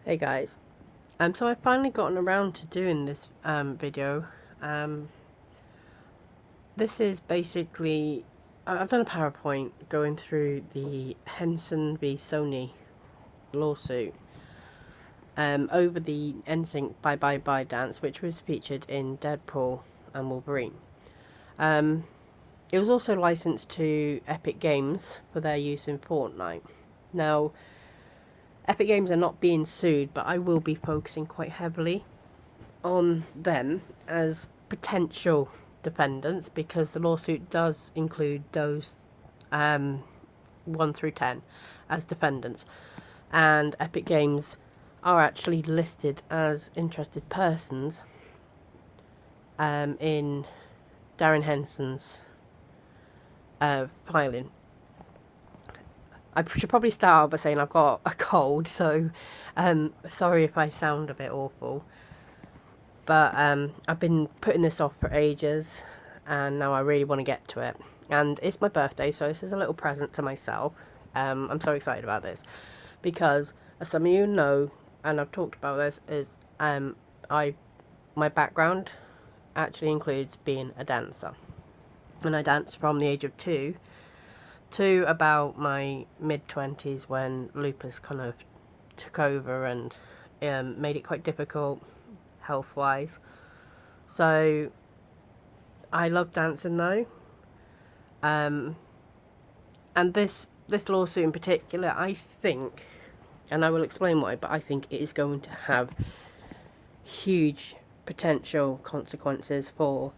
Hey guys, so I've finally gotten around to doing this video. This is basically, I've done a PowerPoint going through the Henson v Sony lawsuit over the NSYNC Bye Bye Bye dance, which was featured in Deadpool and Wolverine. It was also licensed to Epic Games for their use in Fortnite. Now, Epic Games are not being sued, but I will be focusing quite heavily on them as potential defendants because the lawsuit does include those 1 through 10 as defendants, and Epic Games are actually listed as interested persons in Darren Henson's filing. I should probably start out by saying I've got a cold, so sorry if I sound a bit awful. But I've been putting this off for ages, and now I really want to get to it. And it's my birthday, so this is a little present to myself. I'm so excited about this because, as some of you know, and I've talked about this, is my background actually includes being a dancer, and I danced from the age of 2 to about my mid-20s when lupus kind of took over and made it quite difficult health-wise. So I love dancing though, and this lawsuit in particular, I think, and I will explain why, but I think it is going to have huge potential consequences for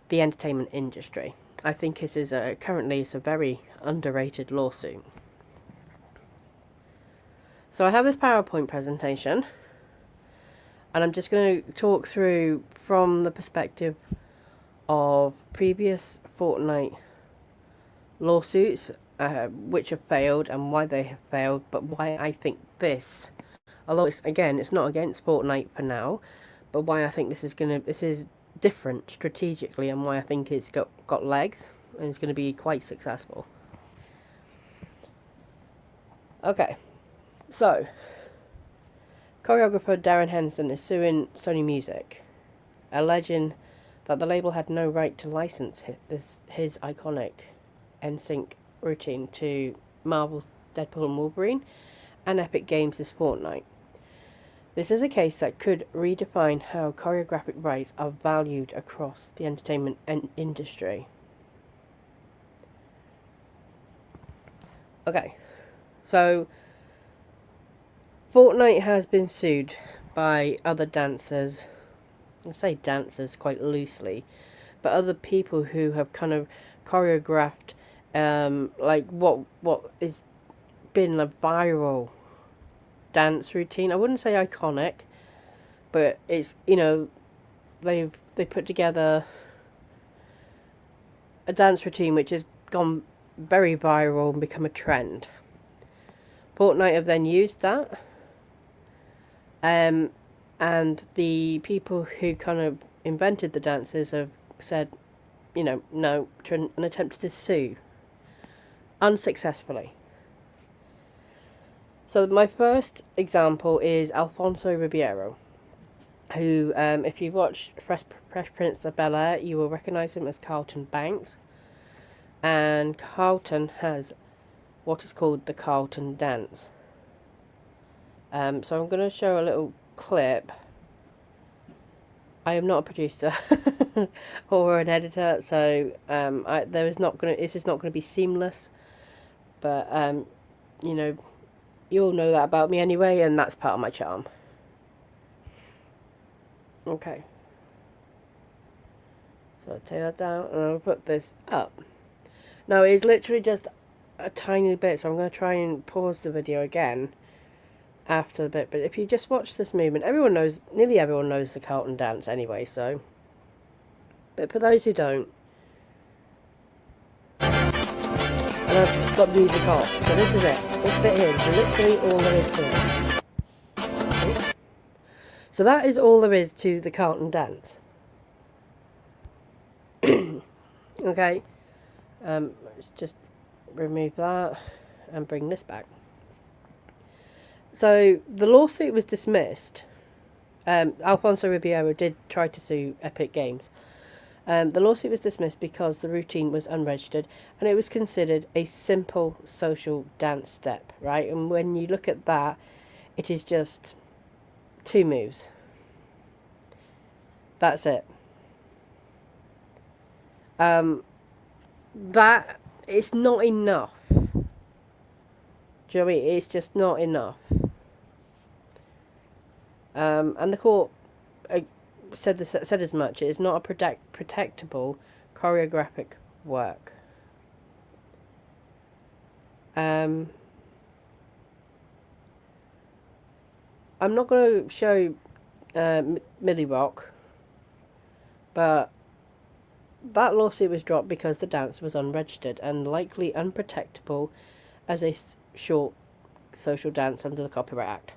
the entertainment industry. I think this is currently it's a very underrated lawsuit. So I have this PowerPoint presentation, and I'm just going to talk through from the perspective of previous Fortnite lawsuits, which have failed and why they have failed, but why I think this, although it's not against Fortnite for now, but why I think this is different strategically and why I think it's got legs and it's going to be quite successful. Okay, so choreographer Darren Henson is suing Sony Music, alleging that the label had no right to license his iconic NSYNC routine to Marvel's Deadpool and Wolverine and Epic Games' Fortnite. This is a case that could redefine how choreographic rights are valued across the entertainment industry. Okay, so Fortnite has been sued by other dancers. I say dancers quite loosely, but other people who have kind of choreographed like what is been a viral dance routine. I wouldn't say iconic, but it's, they put together a dance routine which has gone very viral and become a trend. Fortnite have then used that, and the people who kind of invented the dances have said, no, and attempted to sue unsuccessfully. So my first example is Alfonso Ribeiro, who, if you watch Fresh Prince of Bel-Air, you will recognise him as Carlton Banks. And Carlton has what is called the Carlton Dance. So I'm going to show a little clip. I am not a producer or an editor, so this is not going to be seamless. But you all know that about me anyway, and that's part of my charm. Okay. So I'll take that down and I'll put this up. Now it's literally just a tiny bit, so I'm going to try and pause the video again after the bit. But if you just watch this movement, nearly everyone knows the Carlton Dance anyway, so. But for those who don't, and I've got music off, so this is it. This bit here is literally all there is to it. So that is all there is to the Carlton Dance. Okay, let's just remove that and bring this back. So the lawsuit was dismissed. Alfonso Ribeiro did try to sue Epic Games. The lawsuit was dismissed because the routine was unregistered and it was considered a simple social dance step, right? And when you look at that, it is just 2 moves. That's it. That it's not enough. Do you know what I mean? It's just not enough. And the court said as much. It is not a protectable choreographic work. I'm not going to show Millie Rock, but that lawsuit was dropped because the dance was unregistered and likely unprotectable as a short social dance under the Copyright Act.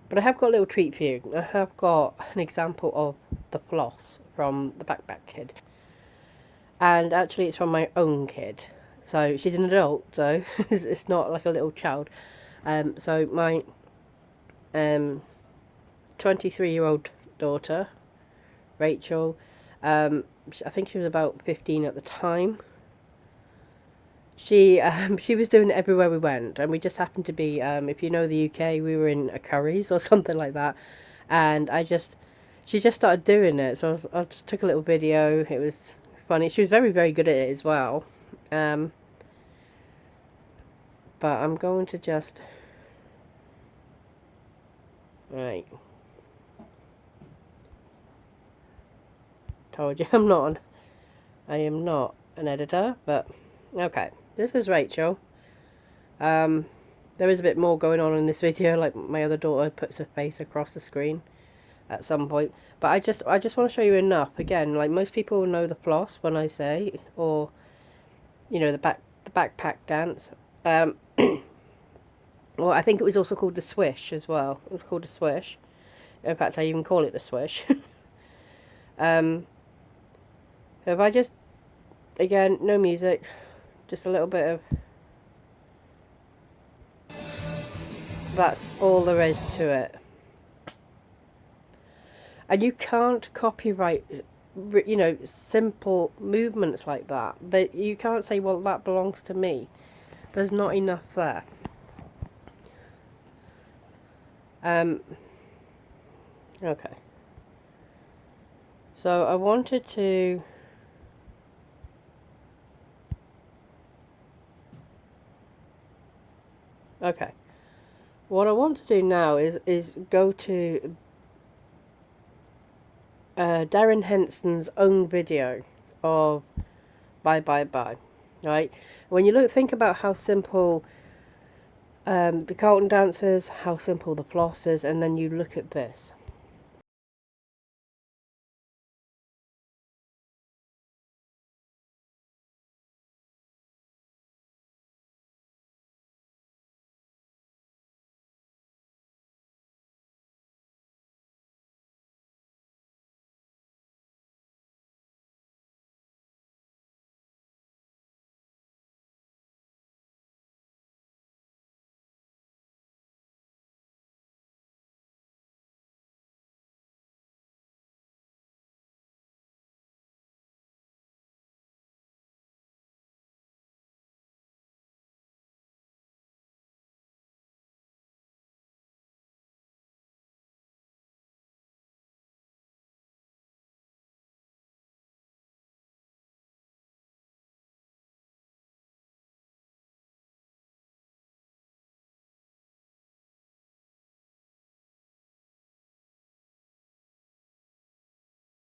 But I have got a little treat for you. I have got an example of the floss from the Backpack Kid. And actually it's from my own kid. So she's an adult, so it's not like a little child. So my 23-year-old daughter, Rachel, I think she was about 15 at the time. She was doing it everywhere we went, and we just happened to be, if you know the UK, we were in a Curry's or something like that, and she just started doing it, so I just took a little video. It was funny. She was very, very good at it as well, but I'm going to just, right, told you I am not an editor, but okay. This is Rachel. There is a bit more going on in this video, like my other daughter puts her face across the screen at some point. But I just want to show you enough. Again, like most people know the floss when I say, or you know, the backpack dance. Well, I think it was also called the swish as well. It was called the swish. In fact, I even call it the swish. If I just, again, no music. Just a little bit of, that's all there is to it. And you can't copyright, you know, simple movements like that. But you can't say, well, that belongs to me. There's not enough there. Okay. So I wanted to, okay. What I want to do now is go to Darren Henson's own video of Bye Bye Bye, right? When you think about how simple the Carlton dancers, how simple the floss is, and then you look at this.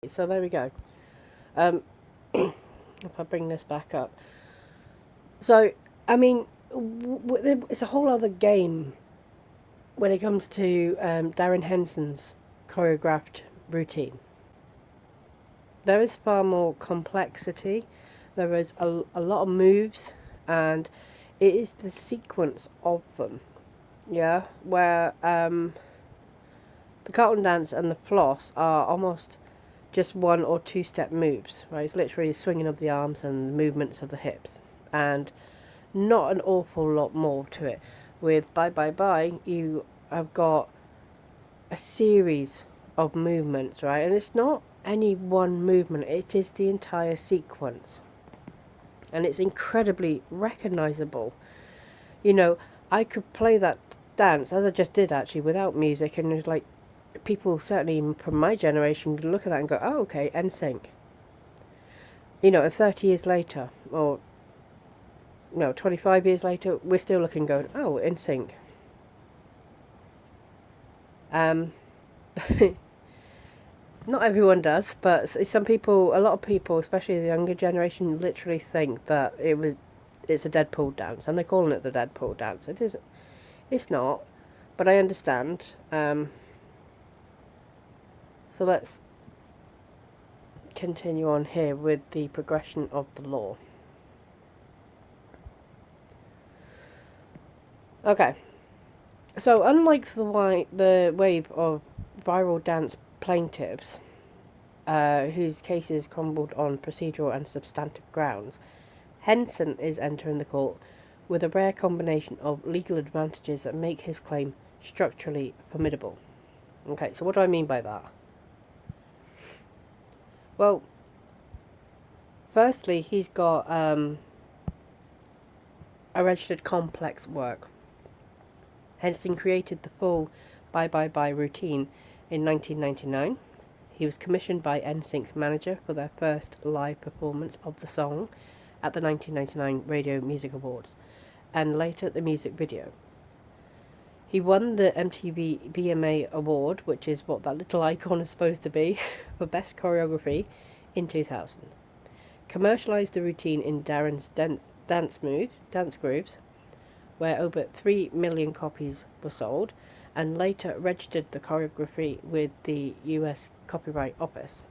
So there we go. If I bring this back up. So, I mean, it's a whole other game when it comes to Darren Henson's choreographed routine. There is far more complexity. There is a lot of moves, and it is the sequence of them. Yeah, where the Carlton dance and the floss are almost just 1 or 2 step moves, right? It's literally the swinging of the arms and movements of the hips, and not an awful lot more to it. with Bye Bye Bye, you have got a series of movements, right? And it's not any one movement, it is the entire sequence. And it's incredibly recognizable. You know, I could play that dance, as I just did actually, without music, and it's like, people certainly from my generation can look at that and go, oh, okay, NSYNC. You know, 30 years later, or no, 25 years later, we're still looking going, oh, NSYNC. Not everyone does, but some people, a lot of people, especially the younger generation, literally think that it's a Deadpool dance, and they're calling it the Deadpool dance. It isn't. It's not, but I understand. So let's continue on here with the progression of the law. Okay, so unlike the wave of viral dance plaintiffs, whose cases crumbled on procedural and substantive grounds, Henson is entering the court with a rare combination of legal advantages that make his claim structurally formidable. Okay, so what do I mean by that? Well, firstly, he's got a registered complex work. Henson created the full Bye Bye Bye routine in 1999. He was commissioned by NSYNC's manager for their first live performance of the song at the 1999 Radio Music Awards, and later the music video. He won the MTV BMA Award, which is what that little icon is supposed to be, for Best Choreography in 2000. Commercialised the routine in Darren's dance grooves, where over 3 million copies were sold, and later registered the choreography with the US Copyright Office.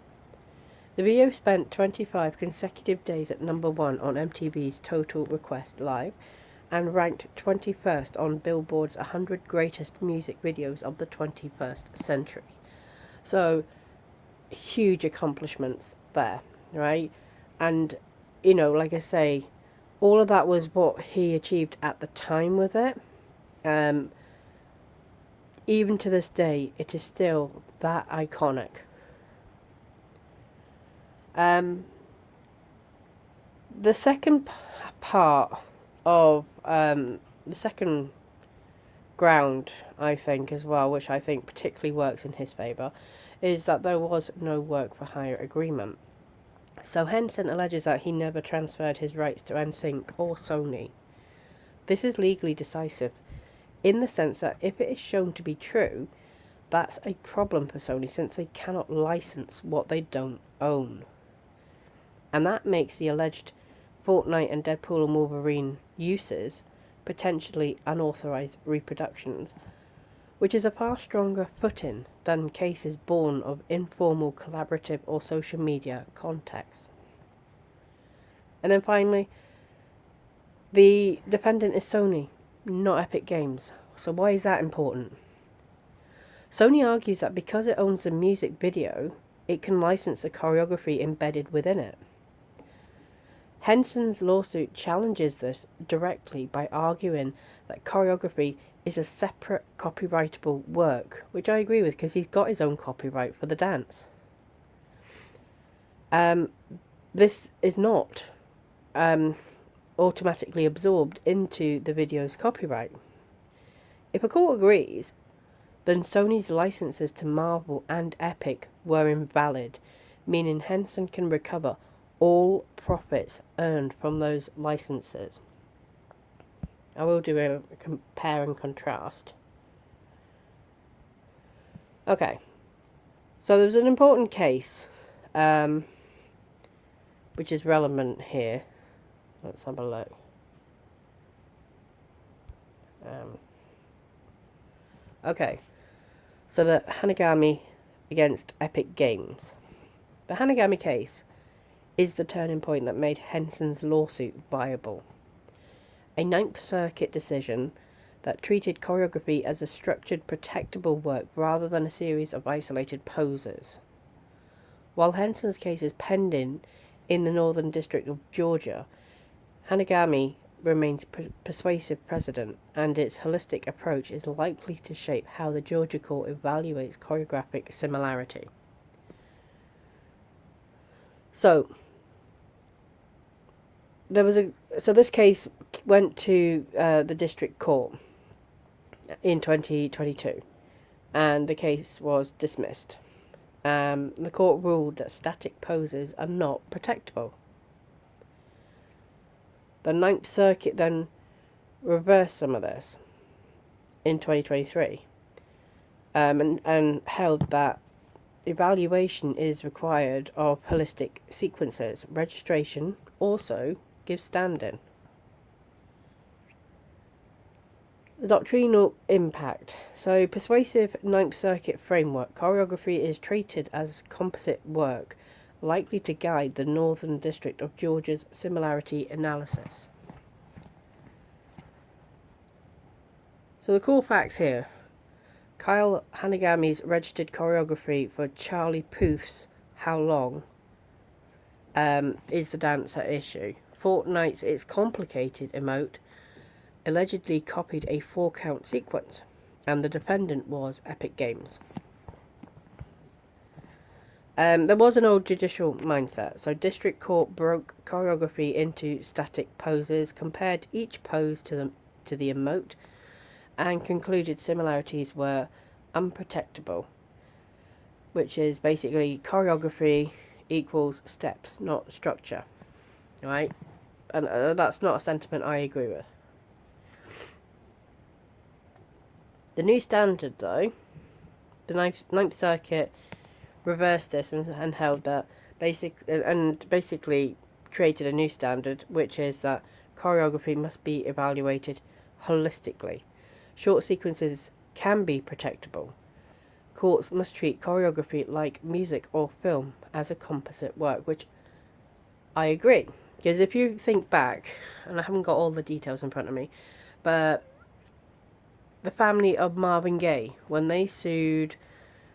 The video spent 25 consecutive days at number 1 on MTV's Total Request Live, and ranked 21st on Billboard's 100 Greatest Music Videos of the 21st Century. So, huge accomplishments there, right? And, you know, like I say, all of that was what he achieved at the time with it. Even to this day, it is still that iconic. The second part of the second ground, I think, as well, which I think particularly works in his favour, is that there was no work for hire agreement. So Henson alleges that he never transferred his rights to NSYNC or Sony. This is legally decisive, in the sense that if it is shown to be true, that's a problem for Sony, since they cannot license what they don't own. And that makes the alleged Fortnite and Deadpool and Wolverine uses potentially unauthorized reproductions, which is a far stronger footing than cases born of informal, collaborative, or social media contexts. And then finally, the defendant is Sony, not Epic Games. So why is that important? Sony argues that because it owns the music video, it can license the choreography embedded within it. Henson's lawsuit challenges this directly by arguing that choreography is a separate copyrightable work, which I agree with, because he's got his own copyright for the dance. This is not automatically absorbed into the video's copyright. If a court agrees, then Sony's licenses to Marvel and Epic were invalid, meaning Henson can recover all profits earned from those licenses. I will do a compare and contrast. Okay, so there's an important case, which is relevant here. Let's have a look. Okay, so the Hanagami against Epic Games. The Hanagami case is the turning point that made Henson's lawsuit viable. A Ninth Circuit decision that treated choreography as a structured, protectable work rather than a series of isolated poses. While Henson's case is pending in the Northern District of Georgia, Hanagami remains persuasive precedent, and its holistic approach is likely to shape how the Georgia court evaluates choreographic similarity. So this case went to the district court in 2022, and the case was dismissed. The court ruled that static poses are not protectable. The Ninth Circuit then reversed some of this in 2023, and held that evaluation is required of holistic sequences. Registration also gives standing. The doctrinal impact. So, persuasive Ninth Circuit framework. Choreography is treated as composite work, likely to guide the Northern District of Georgia's similarity analysis. So the core facts here. Kyle Hanagami's registered choreography for Charlie Puth's How Long is the dance at issue. Fortnite's It's Complicated emote allegedly copied a 4-count sequence, and the defendant was Epic Games. There was an old judicial mindset, so district court broke choreography into static poses, compared each pose to the emote, and concluded similarities were unprotectable, which is basically choreography equals steps, not structure, right? And that's not a sentiment I agree with. The new standard, though, the Ninth Circuit reversed this and held that basically created a new standard, which is that choreography must be evaluated holistically. Short sequences can be protectable. Courts must treat choreography like music or film as a composite work, which I agree. Because if you think back, and I haven't got all the details in front of me, but the family of Marvin Gaye, when they sued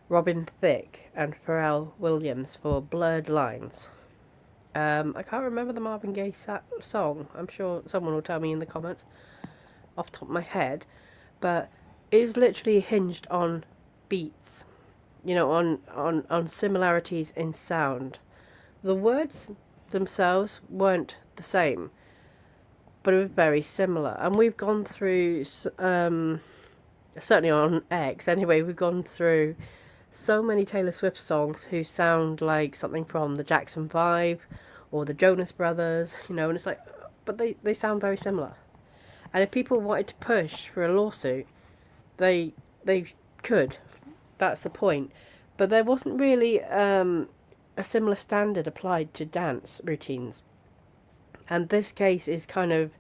Robin Thicke and Pharrell Williams for Blurred Lines. I can't remember the Marvin Gaye song. I'm sure someone will tell me in the comments off the top of my head. But it was literally hinged on beats, on similarities in sound. The words themselves weren't the same, but it was very similar. And we've gone through, certainly on X anyway, we've gone through so many Taylor Swift songs who sound like something from the Jackson 5 or the Jonas Brothers, and it's like, but they sound very similar. And if people wanted to push for a lawsuit, they could. That's the point. But there wasn't really a similar standard applied to dance routines. And this case is kind of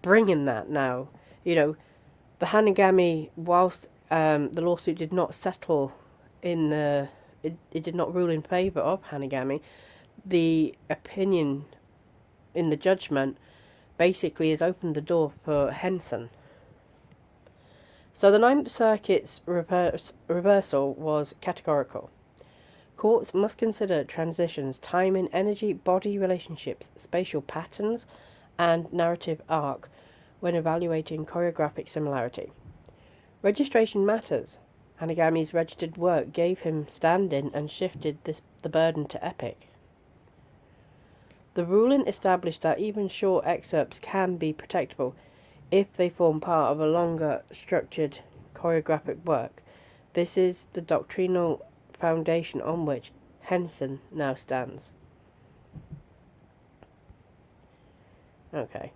bringing that now. The Hanagami, whilst the lawsuit did not settle it did not rule in favour of Hanagami, the opinion in the judgment basically has opened the door for Henson. So the Ninth Circuit's reversal was categorical. Courts must consider transitions, time and energy, body relationships, spatial patterns, and narrative arc when evaluating choreographic similarity. Registration matters. Hanagami's registered work gave him stand-in and shifted the burden to Epic. The ruling established that even short excerpts can be protectable if they form part of a longer, structured choreographic work. This is the doctrinal foundation on which Henson now stands. Okay.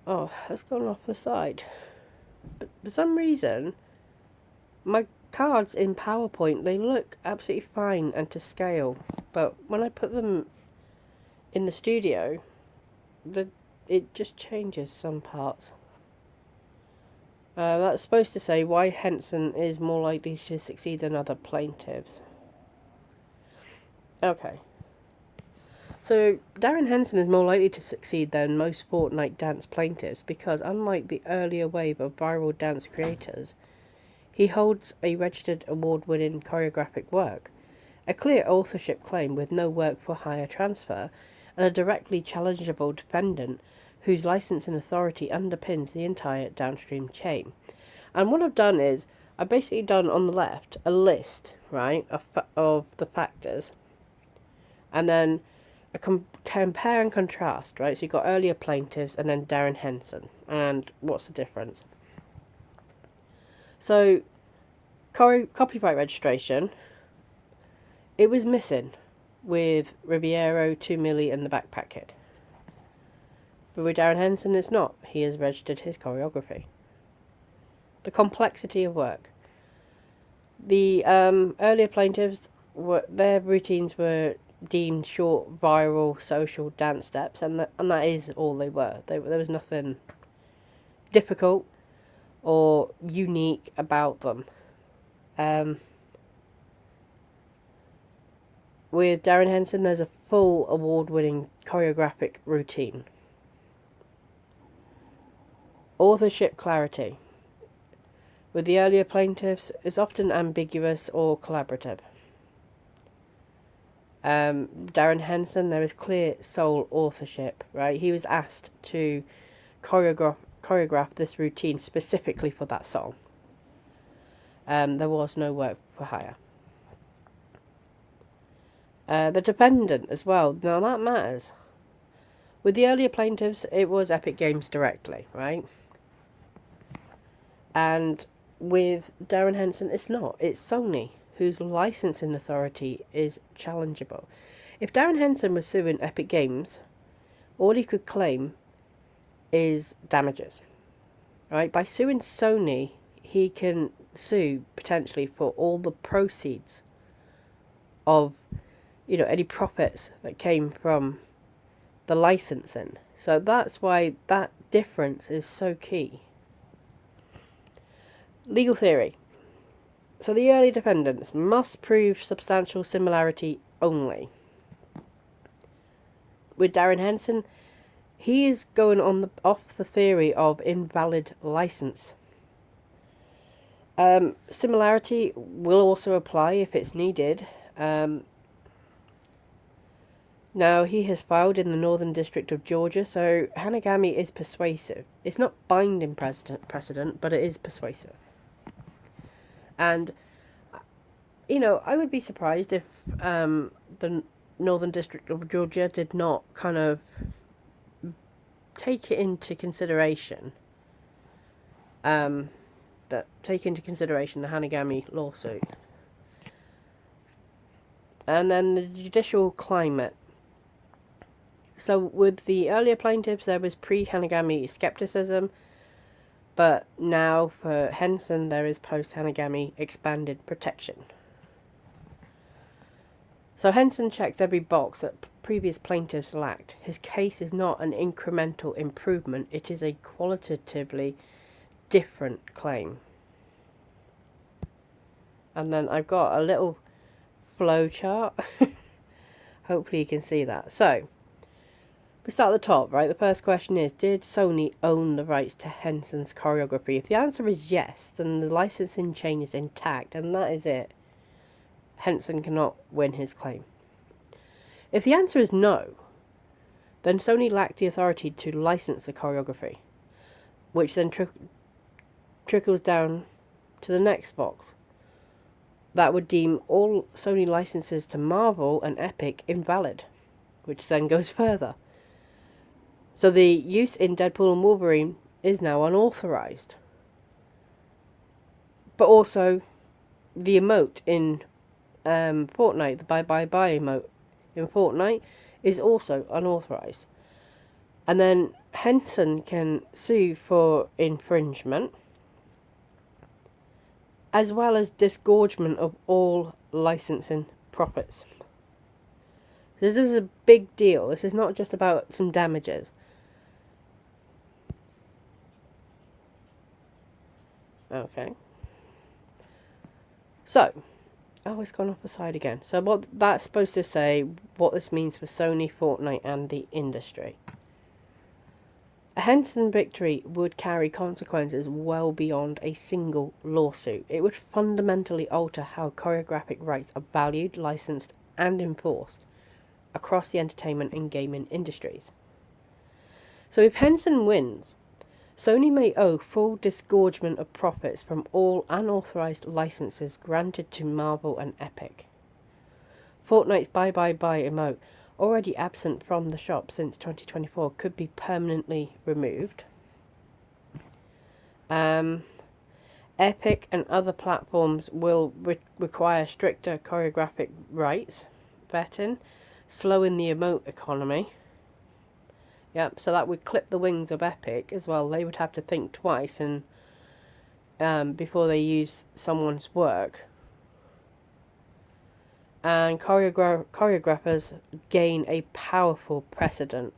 Oh, that's gone off the side. But for some reason, my cards in PowerPoint, they look absolutely fine and to scale. But when I put them in the studio, it just changes some parts. That's supposed to say why Henson is more likely to succeed than other plaintiffs. Okay. So, Darren Henson is more likely to succeed than most Fortnite dance plaintiffs because, unlike the earlier wave of viral dance creators, he holds a registered award-winning choreographic work, a clear authorship claim with no work for hire transfer, and a directly challengeable defendant whose licensing authority underpins the entire downstream chain. And what I've done is, I've basically done on the left a list, right, of the factors, and then a compare and contrast, right? So you've got earlier plaintiffs and then Darren Henson, and what's the difference? So, copyright registration, it was missing with Riviero, 2 Milli and the Backpack Kid. But with Darren Henson, it's not. He has registered his choreography. The complexity of work. The earlier plaintiffs, their routines were deemed short, viral, social dance steps, and that is all they were. There was nothing difficult or unique about them. With Darren Henson, there's a full award-winning choreographic routine. Authorship clarity. With the earlier plaintiffs, is often ambiguous or collaborative. Darren Henson, there is clear sole authorship, right? He was asked to choreograph this routine specifically for that song. There was no work for hire. The defendant as well. Now that matters. With the earlier plaintiffs, it was Epic Games directly, right? And with Darren Henson, it's not. It's Sony, whose licensing authority is challengeable. If Darren Henson was suing Epic Games, all he could claim is damages, right? By suing Sony, he can sue potentially for all the proceeds of, any profits that came from the licensing. So that's why that difference is so key. Legal theory. So the early defendants must prove substantial similarity only. With Darren Henson, he is going off the theory of invalid license. Similarity will also apply if it's needed. Now, he has filed in the Northern District of Georgia, so Hanagami is persuasive. It's not binding precedent, but it is persuasive. And, I would be surprised if the Northern District of Georgia did not kind of take into consideration the Hanagami lawsuit. And then the judicial climate. So with the earlier plaintiffs, there was pre-Hanagami skepticism, but now for Henson, there is post-Hanagami expanded protection. So Henson checks every box that previous plaintiffs lacked. His case is not an incremental improvement, it is a qualitatively different claim. And then I've got a little flow chart. Hopefully you can see that. So, we start at the top, right? The first question is, did Sony own the rights to Henson's choreography? If the answer is yes, then the licensing chain is intact, and that is it. Henson cannot win his claim. If the answer is no, then Sony lacked the authority to license the choreography, which then trickles down to the next box. That would deem all Sony licenses to Marvel and Epic invalid, which then goes further. So the use in Deadpool and Wolverine is now unauthorized. But also, the emote in Fortnite, the bye bye bye emote in Fortnite, is also unauthorized. And then Henson can sue for infringement, as well as disgorgement of all licensing profits. This is a big deal. This is not just about some damages. Okay. So, it's gone off the side again. So what that's supposed to say, what this means for Sony, Fortnite, and the industry. A Henson victory would carry consequences well beyond a single lawsuit. It would fundamentally alter how choreographic rights are valued, licensed, and enforced across the entertainment and gaming industries. So if Henson wins, Sony may owe full disgorgement of profits from all unauthorized licenses granted to Marvel and Epic. Fortnite's Bye Bye Bye emote, already absent from the shop since 2024, could be permanently removed. Epic and other platforms will require stricter choreographic rights vetting, slowing the emote economy. Yep, so that would clip the wings of Epic as well. They would have to think twice and before they use someone's work. And choreographers gain a powerful precedent.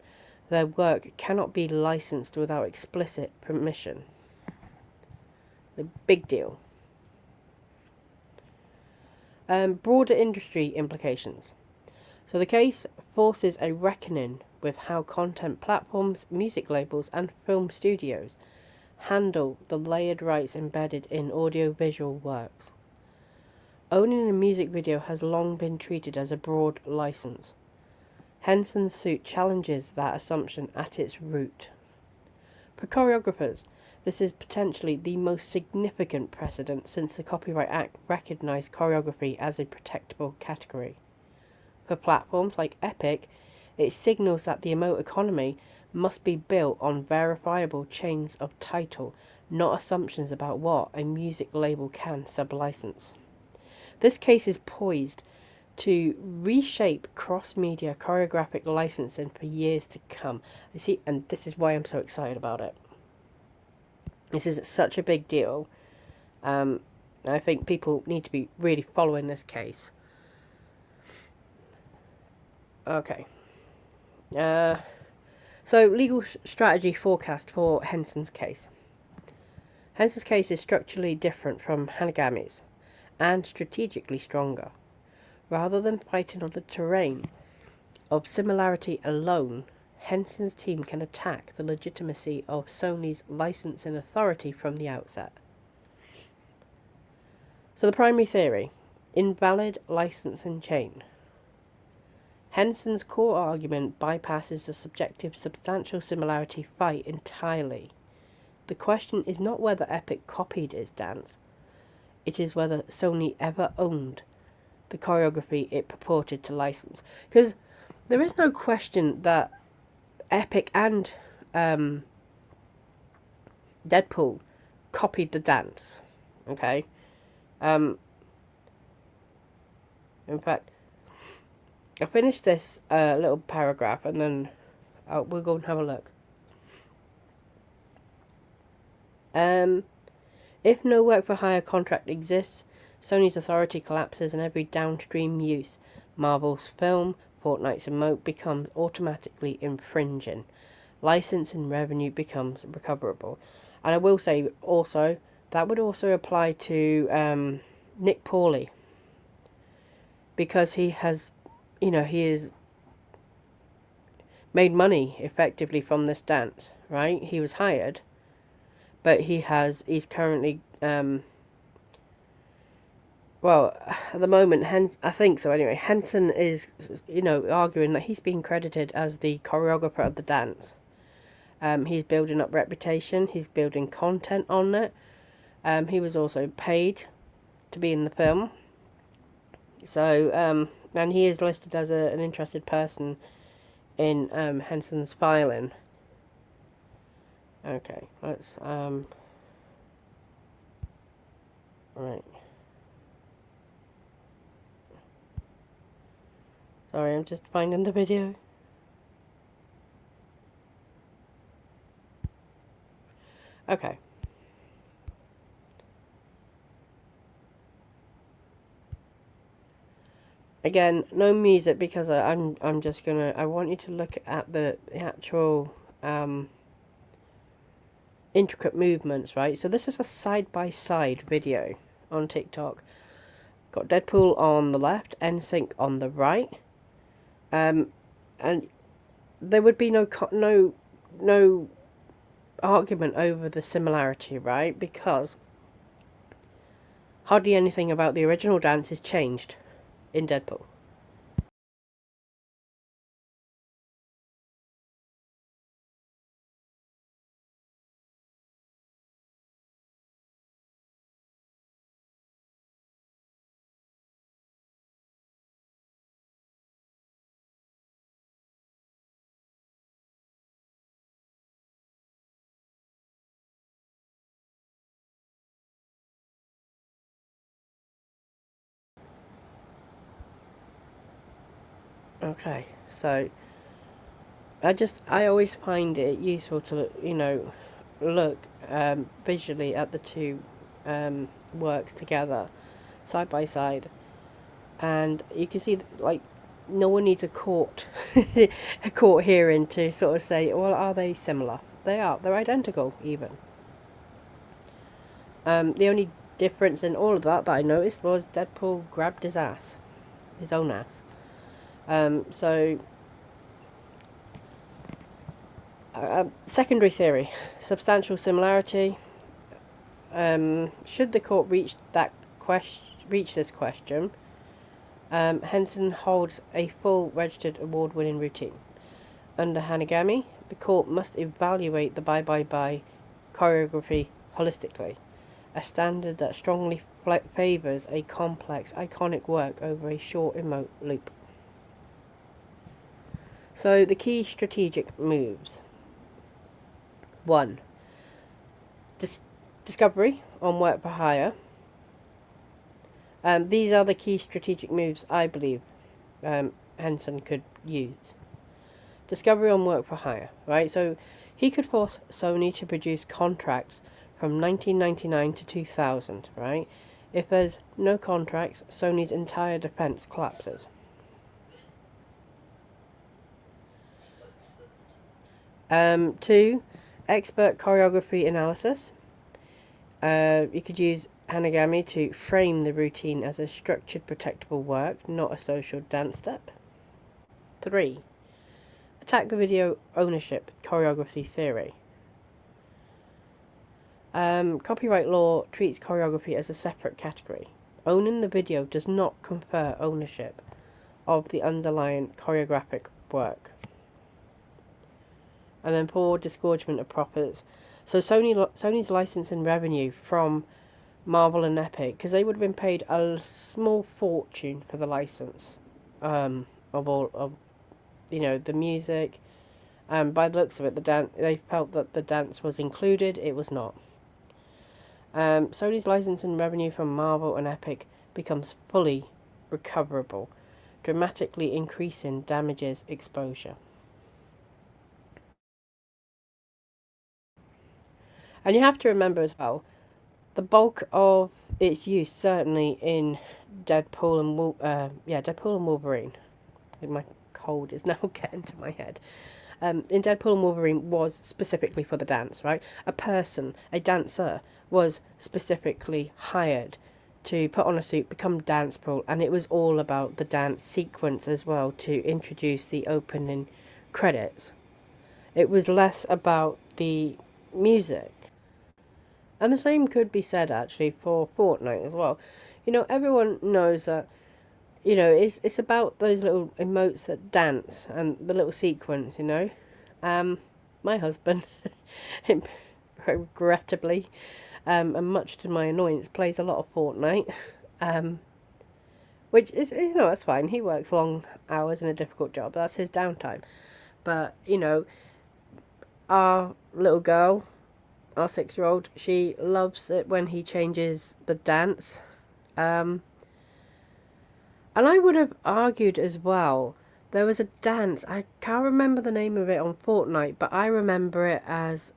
Their work cannot be licensed without explicit permission. A big deal. Broader industry implications. So the case forces a reckoning with how content platforms, music labels, and film studios handle the layered rights embedded in audiovisual works. Owning a music video has long been treated as a broad license. Henson's suit challenges that assumption at its root. For choreographers, this is potentially the most significant precedent since the Copyright Act recognized choreography as a protectable category. For platforms like Epic, it signals that the emote economy must be built on verifiable chains of title, not assumptions about what a music label can sublicense. This case is poised to reshape cross-media choreographic licensing for years to come. You see, and this is why I'm so excited about it. This is such a big deal. I think people need to be really following this case. Okay. So, legal strategy forecast for Henson's case. Henson's case is structurally different from Hanagami's, and strategically stronger. Rather than fighting on the terrain of similarity alone, Henson's team can attack the legitimacy of Sony's licensing authority from the outset. So the primary theory, invalid licensing chain. Henson's core argument bypasses the subjective substantial similarity fight entirely. The question is not whether Epic copied its dance, it is whether Sony ever owned the choreography it purported to license. Because there is no question that Epic and Deadpool copied the dance. Okay? In fact, I'll finish this little paragraph and then we'll go and have a look. If no work for hire contract exists, Sony's authority collapses and every downstream use, Marvel's film, Fortnite's emote, becomes automatically infringing. Licensing revenue becomes recoverable. And I will say also, that would also apply to Nick Pauli. Because he has, he is made money effectively from this dance, right? He was hired, but he's currently, well, at the moment, I think so anyway, Henson is, arguing that he's been credited as the choreographer of the dance. He's building up reputation, he's building content on it. He was also paid to be in the film. So, and he is listed as an interested person in Henson's filing. Okay, let's, right. Sorry, I'm just finding the video. Okay. Again, no music because I'm just gonna, I want you to look at the actual intricate movements, right? So this is a side-by-side video on TikTok. Got Deadpool on the left, NSYNC on the right. And there would be no argument over the similarity, right? Because hardly anything about the original dance is changed in Deadpool. Okay, so I always find it useful to, look visually at the two works together, side by side, and you can see like no one needs a court a court hearing to sort of say, well, are they similar? They are. They're identical even. The only difference in all of that I noticed was Deadpool grabbed his own ass. So secondary theory, substantial similarity. Should the court reach this question, Henson holds a full registered award-winning routine. Under Hanagami, the court must evaluate the Bye Bye Bye choreography holistically, a standard that strongly favours a complex, iconic work over a short, remote loop. So the key strategic moves. 1. Discovery on work for hire. These are the key strategic moves I believe Henson could use. Discovery on work for hire, right? So he could force Sony to produce contracts from 1999 to 2000, right? If there's no contracts, Sony's entire defense collapses. Two, expert choreography analysis. You could use Hanagami to frame the routine as a structured, protectable work, not a social dance step. 3. Attack the video ownership choreography theory. Copyright law treats choreography as a separate category. Owning the video does not confer ownership of the underlying choreographic work. And then 4, disgorgement of profits. So Sony's licensing revenue from Marvel and Epic, because they would have been paid a small fortune for the license of all of the music. By the looks of it, the dance, they felt that the dance was included. It was not. Sony's licensing revenue from Marvel and Epic becomes fully recoverable, dramatically increasing damages exposure. And you have to remember as well, the bulk of its use certainly in Deadpool and Wolverine. I think my cold is now getting to my head. In Deadpool and Wolverine was specifically for the dance, right? A dancer, was specifically hired to put on a suit, become Dancepool, and it was all about the dance sequence as well to introduce the opening credits. It was less about the music. And the same could be said actually for Fortnite as well. Everyone knows that, it's about those little emotes that dance and the little sequence. My husband, regrettably, and much to my annoyance, plays a lot of Fortnite. Which is, that's fine. He works long hours in a difficult job. That's his downtime. But, our little girl, our 6-year-old, she loves it when he changes the dance. And I would have argued as well, there was a dance, I can't remember the name of it on Fortnite, but I remember it as,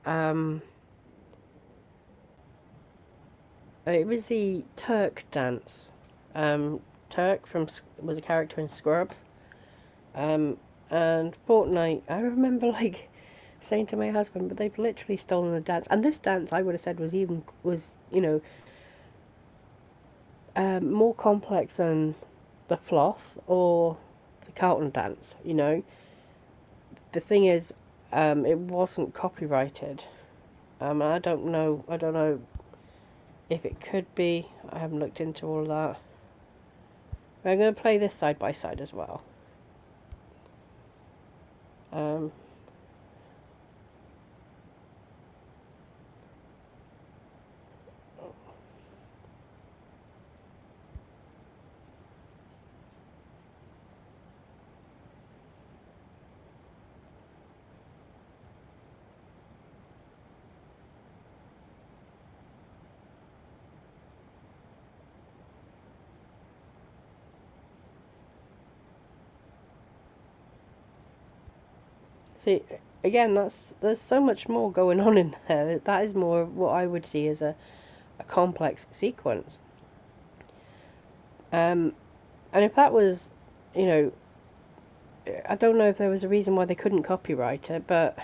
it was the Turk dance. Turk was a character in Scrubs. And Fortnite, I remember saying to my husband, but they've literally stolen the dance. And this dance, I would have said, was more complex than the floss or the Carlton dance. The thing is, it wasn't copyrighted. I don't know. I don't know if it could be. I haven't looked into all of that. I'm going to play this side by side as well. Um, See, again, there's so much more going on in there. That is more what I would see as a complex sequence. And if that was, you know, I don't know if there was a reason why they couldn't copyright it, but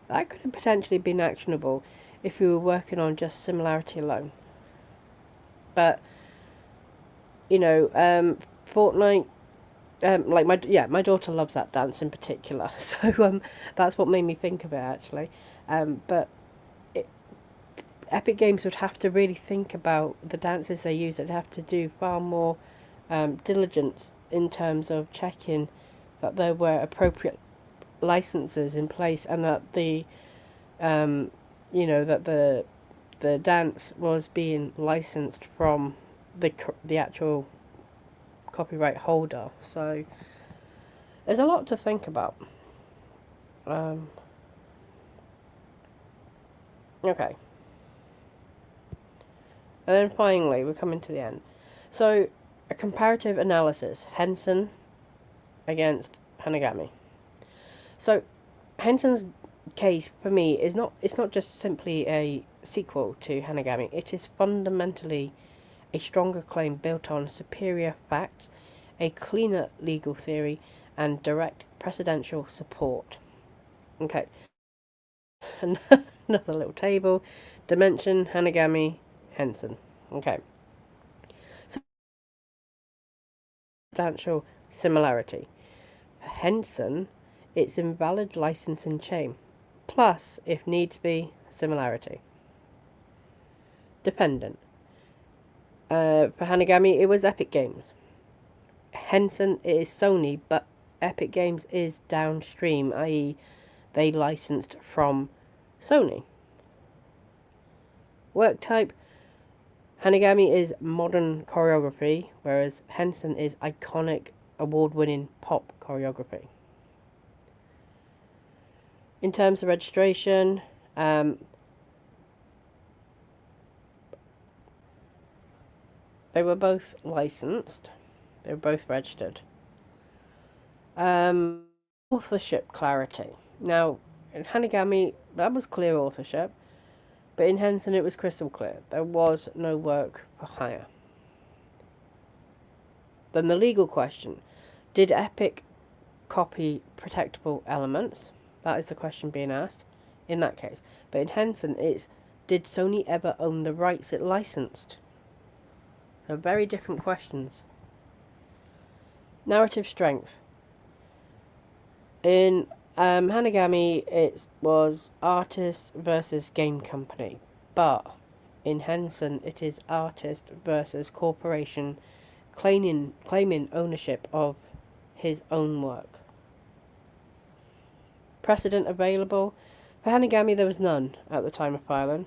that could have potentially been actionable if we were working on just similarity alone. But, you know, Fortnite, like my daughter loves that dance in particular, so that's what made me think of it actually. But Epic Games would have to really think about the dances they use. They'd have to do far more diligence in terms of checking that there were appropriate licenses in place and that that the dance was being licensed from the actual copyright holder. So there's a lot to think about. Okay. And then finally, we're coming to the end. So, a comparative analysis, Henson against Hanagami. So, Henson's case for me is it's not just simply a sequel to Hanagami. It is fundamentally a stronger claim built on superior facts, a cleaner legal theory, and direct precedential support. Okay. Another little table. Dimension, Hanagami, Henson. Okay. Substantial similarity. For Henson, it's invalid licensing chain, plus, if needs be, similarity. Defendant. For Hanagami, it was Epic Games. Henson is Sony, but Epic Games is downstream, i.e., they licensed from Sony. Work type. Hanagami is modern choreography, whereas Henson is iconic, award-winning pop choreography. In terms of registration, they were both licensed. They were both registered. Authorship clarity. Now, in Hanagami, that was clear authorship, but in Henson it was crystal clear. There was no work for hire. Then the legal question. Did Epic copy protectable elements? That is the question being asked in that case. But in Henson, it's did Sony ever own the rights it licensed? So very different questions. Narrative strength. In Hanagami, it was artist versus game company. But in Henson, it is artist versus corporation claiming ownership of his own work. Precedent available. For Hanagami, there was none at the time of filing.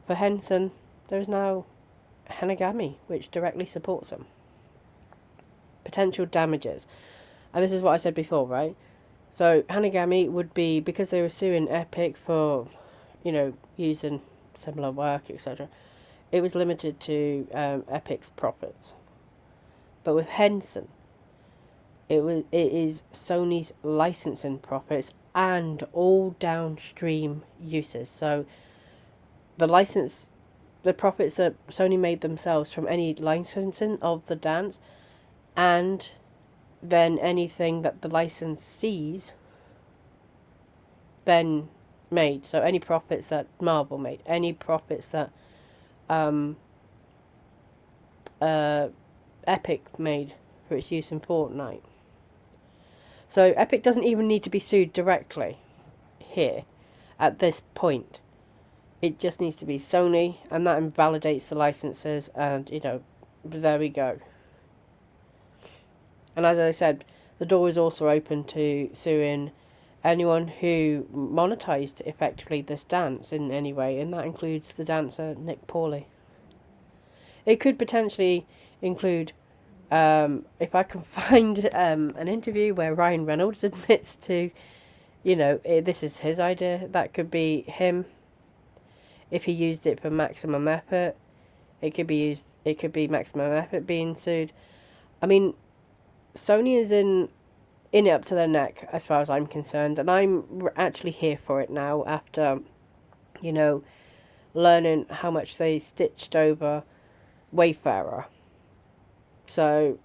For Henson, there is now Hanagami, which directly supports him. Potential damages. And this is what I said before, right? So Hanagami would be, because they were suing Epic for, using similar work, etc., it was limited to Epic's profits. But with Henson, it is Sony's licensing profits and all downstream uses. So the profits that Sony made themselves from any licensing of the dance, and then anything that the licensees then made. So any profits that Marvel made, any profits that Epic made for its use in Fortnite. So Epic doesn't even need to be sued directly here. at this point. It just needs to be Sony, and that invalidates the licenses, and, there we go. And as I said, the door is also open to suing anyone who monetized effectively this dance in any way, and that includes the dancer Nick Pauli. It could potentially include, if I can find an interview where Ryan Reynolds admits to, this is his idea, that could be him. If he used it for maximum effort, it could be maximum effort being sued. I mean, Sony is in it up to their neck as far as I'm concerned, and I'm actually here for it now after, learning how much they stitched over Wayfarer. So,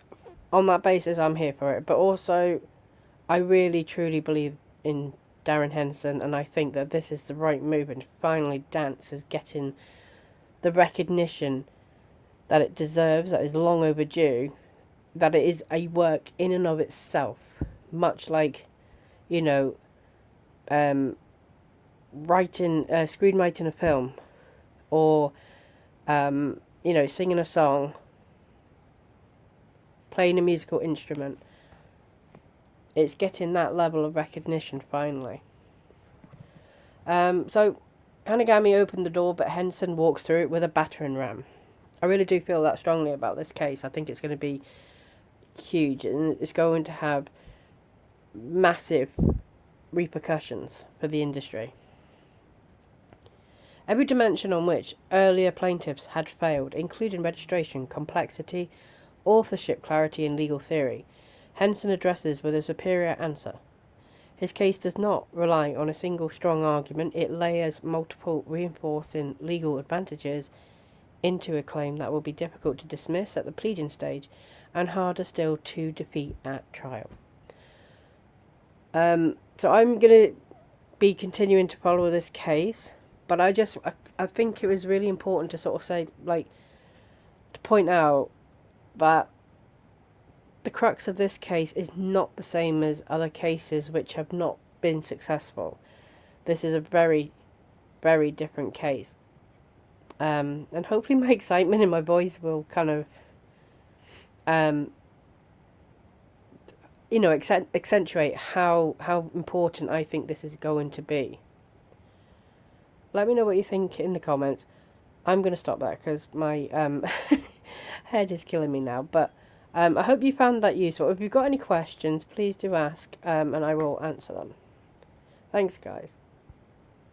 on that basis, I'm here for it. But also, I really truly believe in Darren Henson, and I think that this is the right move, and finally dance is getting the recognition that it deserves, that is long overdue, that it is a work in and of itself, much like, screenwriting a film, or, singing a song, playing a musical instrument. It's getting that level of recognition finally. So Hanagami opened the door, but Henson walked through it with a battering ram. I really do feel that strongly about this case. I think it's going to be huge, and it's going to have massive repercussions for the industry. Every dimension on which earlier plaintiffs had failed, including registration, complexity, authorship clarity, and legal theory, Henson addresses with a superior answer. His case does not rely on a single strong argument. It layers multiple reinforcing legal advantages into a claim that will be difficult to dismiss at the pleading stage and harder still to defeat at trial. So I'm going to be continuing to follow this case, but I think it was really important to sort of say, to point out that the crux of this case is not the same as other cases which have not been successful. This is a very, very different case. And hopefully my excitement in my voice will kind of, accentuate how important I think this is going to be. Let me know what you think in the comments. I'm going to stop there because my head is killing me now. But I hope you found that useful. If you've got any questions, please do ask, and I will answer them. Thanks, guys.